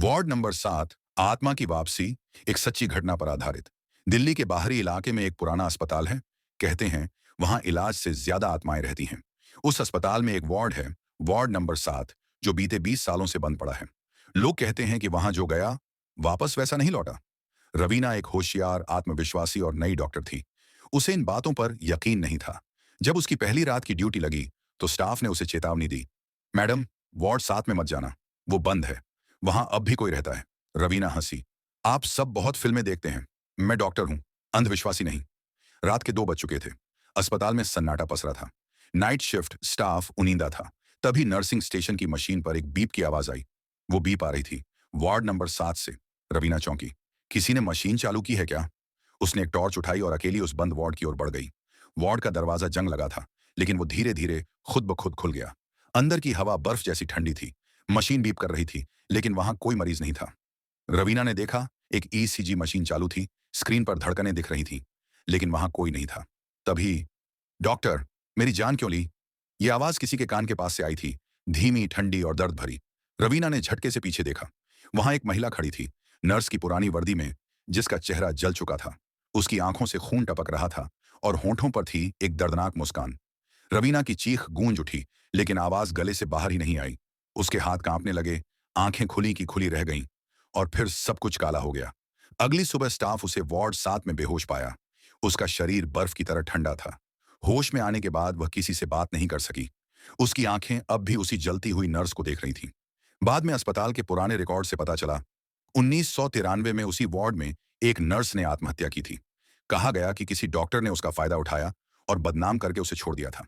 Ward number 7 आत्मा की वापसी एक सच्ची घटना पर आधारित। दिल्ली के बाहरी इलाके में एक पुराना अस्पताल है। कहते हैं वहां इलाज से ज्यादा आत्माएं रहती हैं। उस अस्पताल में एक वार्ड है, वार्ड नंबर 7, जो बीते 20 सालों से बंद पड़ा है। लोग कहते हैं कि वहां जो गया वापस वैसा नहीं लौटा। रवीना एक होशियार, आत्मविश्वासी और नई डॉक्टर थी। उसे इन बातों पर यकीन नहीं था। जब उसकी पहली रात की ड्यूटी लगी तो स्टाफ ने उसे चेतावनी दी, मैडम, वार्ड 7 में मत जाना, वो बंद है, वहां अब भी कोई रहता है। रवीना हंसी, आप सब बहुत फिल्में देखते हैं, मैं डॉक्टर हूं, अंधविश्वासी नहीं। रात के 2 बज चुके थे। अस्पताल में सन्नाटा पसरा था। नाइट शिफ्ट स्टाफ उनींदा था। तभी नर्सिंग स्टेशन की मशीन पर एक बीप की आवाज आई। वो बीप आ रही थी वार्ड नंबर 7 से। रवीना चौंकी, किसी ने मशीन चालू की है क्या? उसने एक टॉर्च उठाई और अकेली उस बंद वार्ड की ओर बढ़ गई। वार्ड का दरवाजा जंग लगा था, लेकिन वो धीरे धीरे खुद ब खुद खुल गया। अंदर की हवा बर्फ जैसी ठंडी थी। मशीन बीप कर रही थी, लेकिन वहां कोई मरीज नहीं था। रवीना ने देखा, एक ईसीजी मशीन चालू थी, स्क्रीन पर धड़कनें दिख रही थीं, लेकिन वहां कोई नहीं था। तभी, डॉक्टर, मेरी जान क्यों ली? ये आवाज किसी के कान के पास से आई थी, धीमी, ठंडी और दर्द भरी। रवीना ने झटके से पीछे देखा। वहां एक महिला खड़ी थी, नर्स की पुरानी वर्दी में, जिसका चेहरा जल चुका था। उसकी आंखों से खून टपक रहा था और होठों पर थी एक दर्दनाक मुस्कान। रवीना की चीख गूंज उठी, लेकिन आवाज गले से बाहर ही नहीं आई। उसके हाथ कांपने लगे, आंखें खुली की खुली रह गईं, और फिर सब कुछ काला हो गया। अगली सुबह स्टाफ उसे वार्ड 7 में बेहोश पाया। उसका शरीर बर्फ की तरह ठंडा था। होश में आने के बाद वह किसी से बात नहीं कर सकी। उसकी आंखें अब भी उसी जलती हुई नर्स को देख रही थीं। बाद में अस्पताल के पुराने रिकॉर्ड से पता चला, 1993 में उसी वार्ड में एक नर्स ने आत्महत्या की थी। कहा गया कि किसी डॉक्टर ने उसका फायदा उठाया और बदनाम करके उसे छोड़ दिया था।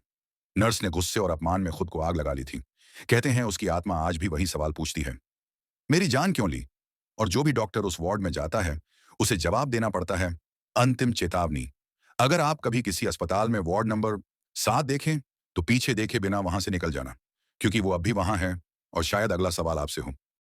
नर्स ने गुस्से और अपमान में खुद को आग लगा ली थी। कहते हैं उसकी आत्मा आज भी वही सवाल पूछती है, मेरी जान क्यों ली? और जो भी डॉक्टर उस वार्ड में जाता है, उसे जवाब देना पड़ता है, अंतिम चेतावनी। अगर आप कभी किसी अस्पताल में वार्ड नंबर 7 देखें, तो पीछे देखे बिना वहां से निकल जाना, क्योंकि वो अब भी वहां है और शायद अगला सवाल आपसे हो।